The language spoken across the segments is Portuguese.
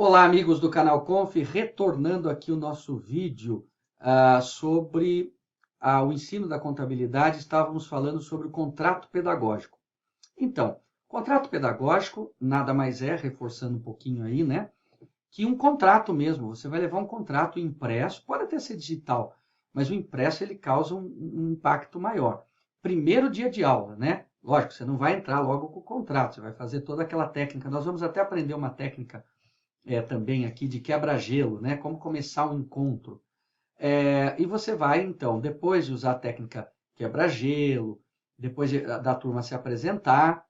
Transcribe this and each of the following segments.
Olá, amigos do canal Conf, retornando aqui o nosso vídeo sobre o ensino da contabilidade. Estávamos falando sobre o contrato pedagógico. Então, contrato pedagógico nada mais é, reforçando um pouquinho aí, né? Que um contrato mesmo. Você vai levar um contrato impresso, pode até ser digital, mas o impresso ele causa um impacto maior. Primeiro dia de aula, né? Lógico, você não vai entrar logo com o contrato, você vai fazer toda aquela técnica. Nós vamos até aprender uma técnica também aqui de quebra-gelo, né? Como começar um encontro. E você vai, então, depois de usar a técnica quebra-gelo, da turma se apresentar,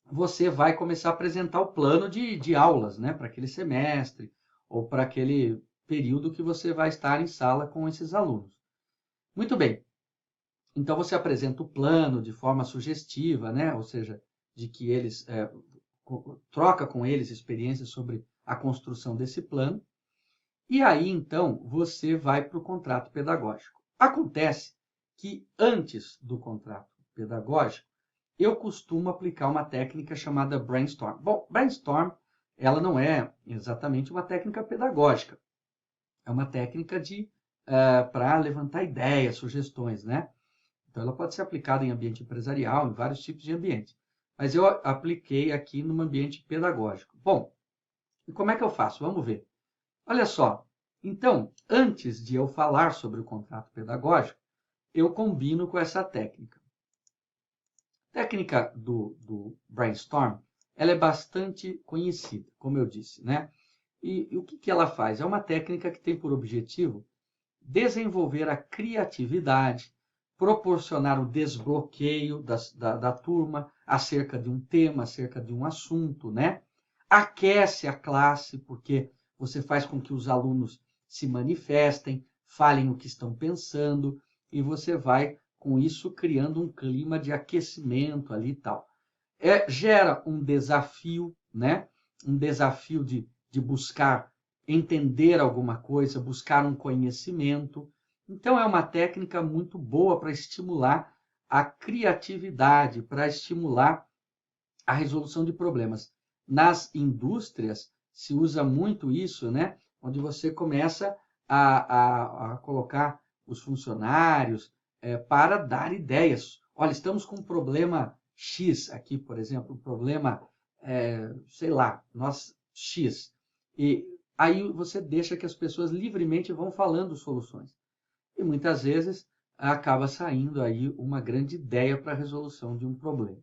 você vai começar a apresentar o plano de aulas, né? Para aquele semestre ou para aquele período que você vai estar em sala com esses alunos. Muito bem. Então, você apresenta o plano de forma sugestiva, né? Ou seja, de que eles troca com eles experiências sobre a construção desse plano. E aí, então, você vai para o contrato pedagógico. Acontece que antes do contrato pedagógico, eu costumo aplicar uma técnica chamada brainstorm. Bom, brainstorm, ela não é exatamente uma técnica pedagógica. É uma técnica para levantar ideias, sugestões, né? Então, ela pode ser aplicada em ambiente empresarial, em vários tipos de ambiente. Mas eu apliquei aqui no ambiente pedagógico. Bom, e como é que eu faço? Vamos ver. Olha só, então, antes de eu falar sobre o contrato pedagógico, eu combino com essa técnica. A técnica do brainstorm, ela é bastante conhecida, como eu disse, né? E o que ela faz? É uma técnica que tem por objetivo desenvolver a criatividade, proporcionar o desbloqueio da turma acerca de um tema, acerca de um assunto, né? Aquece a classe, porque você faz com que os alunos se manifestem, falem o que estão pensando, e você vai, com isso, criando um clima de aquecimento ali e tal. Gera um desafio, né? Um desafio de buscar entender alguma coisa, buscar um conhecimento. Então, é uma técnica muito boa para estimular a criatividade, para estimular a resolução de problemas. Nas indústrias, se usa muito isso, né? Onde você começa a colocar os funcionários para dar ideias. Olha, estamos com um problema X aqui, por exemplo, um problema, sei lá, nós X. E aí você deixa que as pessoas livremente vão falando soluções. E muitas vezes acaba saindo aí uma grande ideia para a resolução de um problema.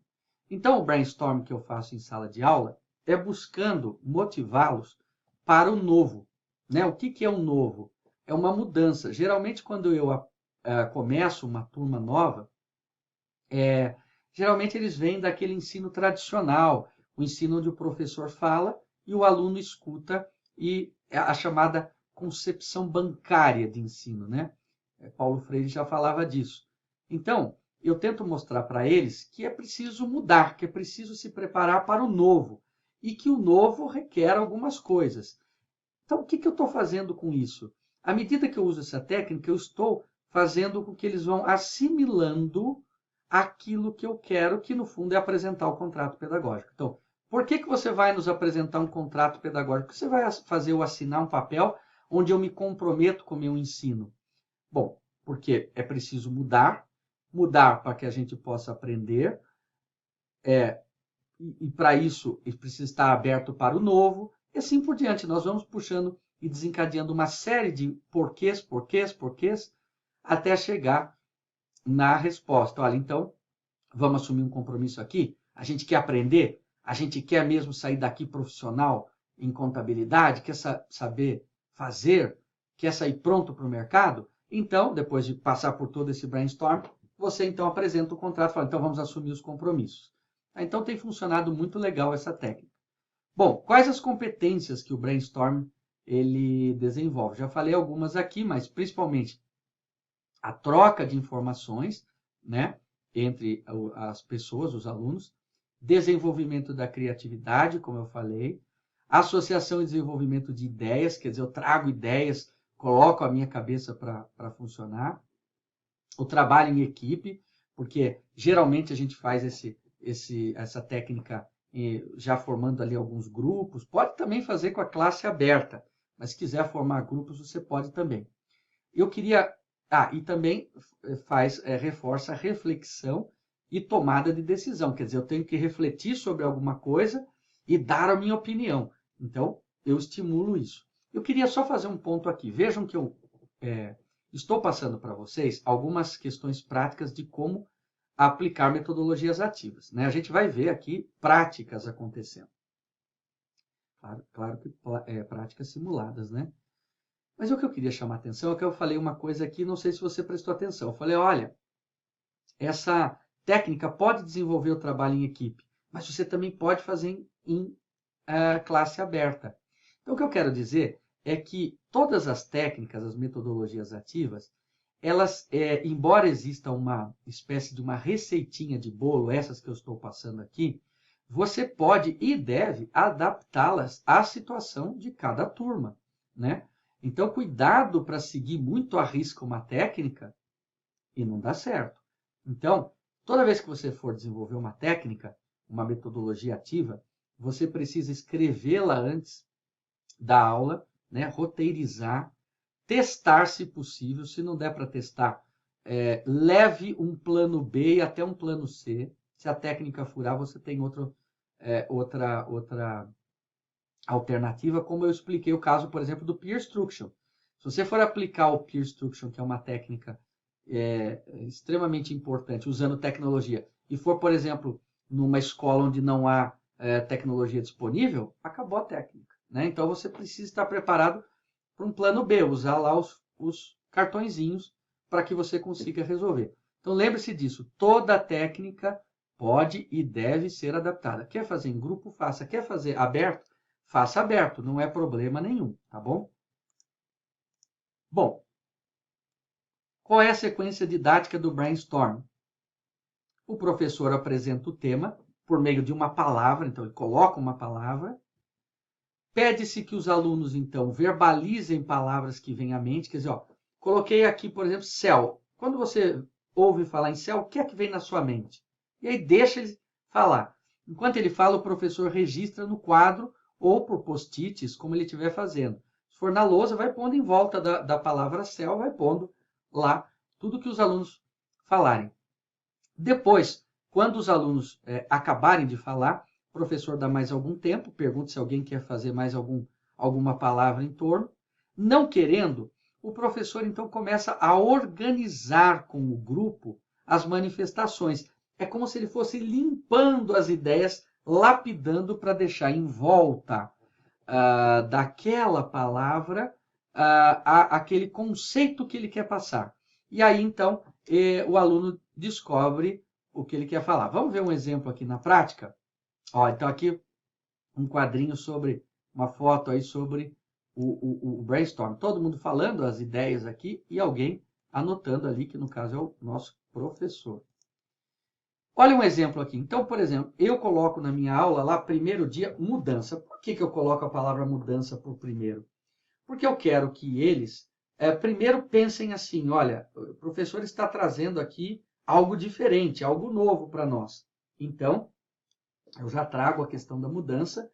Então, o brainstorm que eu faço em sala de aula é buscando motivá-los para o novo, né? O que é o novo? É uma mudança. Geralmente, quando eu começo uma turma nova, geralmente eles vêm daquele ensino tradicional, o ensino onde o professor fala e o aluno escuta, e a chamada concepção bancária de ensino, né? Paulo Freire já falava disso. Então, eu tento mostrar para eles que é preciso mudar, que é preciso se preparar para o novo e que o novo requer algumas coisas. Então, o que eu estou fazendo com isso? À medida que eu uso essa técnica, eu estou fazendo com que eles vão assimilando aquilo que eu quero, que no fundo é apresentar o contrato pedagógico. Então, por que você vai nos apresentar um contrato pedagógico? Você vai fazer eu assinar um papel onde eu me comprometo com o meu ensino. Bom, porque é preciso mudar para que a gente possa aprender, e para isso precisa estar aberto para o novo, e assim por diante. Nós vamos puxando e desencadeando uma série de porquês, até chegar na resposta. Olha, então, vamos assumir um compromisso aqui? A gente quer aprender? A gente quer mesmo sair daqui profissional em contabilidade? Quer saber fazer? Quer sair pronto para o mercado? Então, depois de passar por todo esse brainstorm, você então apresenta o contrato e fala, então vamos assumir os compromissos. Então tem funcionado muito legal essa técnica. Bom, quais as competências que o brainstorm ele desenvolve? Já falei algumas aqui, mas principalmente a troca de informações, né, entre as pessoas, os alunos, desenvolvimento da criatividade, como eu falei, associação e desenvolvimento de ideias, quer dizer, eu trago ideias, coloco a minha cabeça para funcionar, o trabalho em equipe, porque geralmente a gente faz essa técnica já formando ali alguns grupos. Pode também fazer com a classe aberta, mas se quiser formar grupos, você pode também. Eu queria... e também reforça a reflexão e tomada de decisão. Quer dizer, eu tenho que refletir sobre alguma coisa e dar a minha opinião. Então, eu estimulo isso. Eu queria só fazer um ponto aqui. Vejam que eu estou passando para vocês algumas questões práticas de como aplicar metodologias ativas, né? A gente vai ver aqui práticas acontecendo. Claro que práticas simuladas, né? Mas o que eu queria chamar a atenção é que eu falei uma coisa aqui, não sei se você prestou atenção. Eu falei, olha, essa técnica pode desenvolver o trabalho em equipe, mas você também pode fazer em classe aberta. Então, o que eu quero dizer é que todas as técnicas, as metodologias ativas, elas, embora exista uma espécie de uma receitinha de bolo, essas que eu estou passando aqui, você pode e deve adaptá-las à situação de cada turma, né? Então, cuidado para seguir muito à risca uma técnica e não dá certo. Então, toda vez que você for desenvolver uma técnica, uma metodologia ativa, você precisa escrevê-la antes da aula, né? Roteirizar, testar se possível. Se não der para testar, leve um plano B e até um plano C. Se a técnica furar, você tem outra alternativa, como eu expliquei o caso, por exemplo, do Peer Instruction. Se você for aplicar o Peer Instruction, que é uma técnica extremamente importante, usando tecnologia, e for, por exemplo, numa escola onde não há tecnologia disponível, acabou a técnica, né? Então, você precisa estar preparado para um plano B, usar lá os cartõezinhos para que você consiga resolver. Então, lembre-se disso, toda técnica pode e deve ser adaptada. Quer fazer em grupo? Faça. Quer fazer aberto? Faça aberto, não é problema nenhum, tá bom? Bom, qual é a sequência didática do brainstorm? O professor apresenta o tema por meio de uma palavra, então ele coloca uma palavra. Pede-se que os alunos, então, verbalizem palavras que vêm à mente. Quer dizer, coloquei aqui, por exemplo, céu. Quando você ouve falar em céu, o que é que vem na sua mente? E aí deixa ele falar. Enquanto ele fala, o professor registra no quadro ou por post-its, como ele estiver fazendo. Se for na lousa, vai pondo em volta da palavra céu, vai pondo lá tudo que os alunos falarem. Depois, quando os alunos acabarem de falar, o professor dá mais algum tempo, pergunta se alguém quer fazer mais alguma palavra em torno. Não querendo, o professor então começa a organizar com o grupo as manifestações. É como se ele fosse limpando as ideias, lapidando para deixar em volta daquela palavra aquele conceito que ele quer passar. E aí, então, o aluno descobre o que ele quer falar. Vamos ver um exemplo aqui na prática? Então, aqui um quadrinho sobre, uma foto aí sobre o brainstorm. Todo mundo falando as ideias aqui e alguém anotando ali, que no caso é o nosso professor. Olha um exemplo aqui. Então, por exemplo, eu coloco na minha aula lá, primeiro dia, mudança. Por que eu coloco a palavra mudança por primeiro? Porque eu quero que eles primeiro pensem assim, olha, o professor está trazendo aqui algo diferente, algo novo para nós. Então, eu já trago a questão da mudança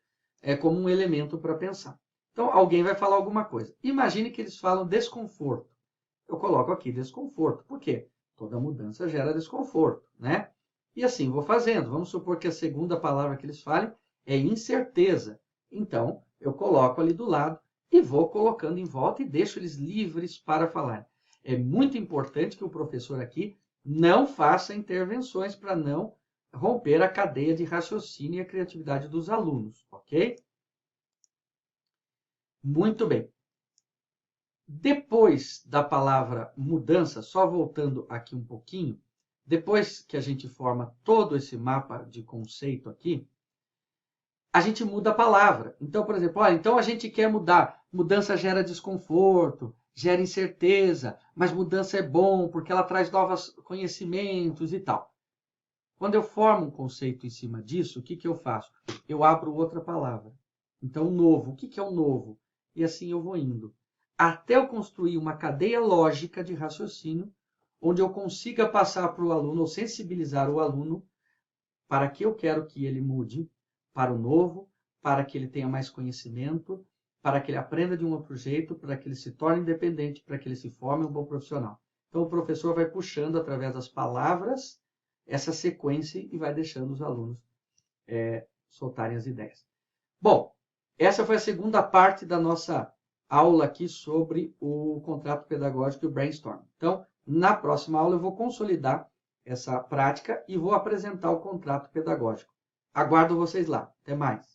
como um elemento para pensar. Então, alguém vai falar alguma coisa. Imagine que eles falam desconforto. Eu coloco aqui desconforto. Por quê? Toda mudança gera desconforto, né? E assim vou fazendo. Vamos supor que a segunda palavra que eles falem é incerteza. Então, eu coloco ali do lado e vou colocando em volta e deixo eles livres para falar. É muito importante que o professor aqui não faça intervenções para não romper a cadeia de raciocínio e a criatividade dos alunos, ok? Muito bem. Depois da palavra mudança, só voltando aqui um pouquinho, depois que a gente forma todo esse mapa de conceito aqui, a gente muda a palavra. Então, por exemplo, então a gente quer mudar. Mudança gera desconforto, gera incerteza, mas mudança é bom porque ela traz novos conhecimentos e tal. Quando eu formo um conceito em cima disso, o que eu faço? Eu abro outra palavra. Então, novo. O que é o novo? E assim eu vou indo. Até eu construir uma cadeia lógica de raciocínio, onde eu consiga passar para o aluno, ou sensibilizar o aluno, para que eu quero que ele mude, para o novo, para que ele tenha mais conhecimento, para que ele aprenda de um outro jeito, para que ele se torne independente, para que ele se forme um bom profissional. Então, o professor vai puxando através das palavras essa sequência e vai deixando os alunos soltarem as ideias. Bom, essa foi a segunda parte da nossa aula aqui sobre o contrato pedagógico e o brainstorm. Então, na próxima aula eu vou consolidar essa prática e vou apresentar o contrato pedagógico. Aguardo vocês lá. Até mais.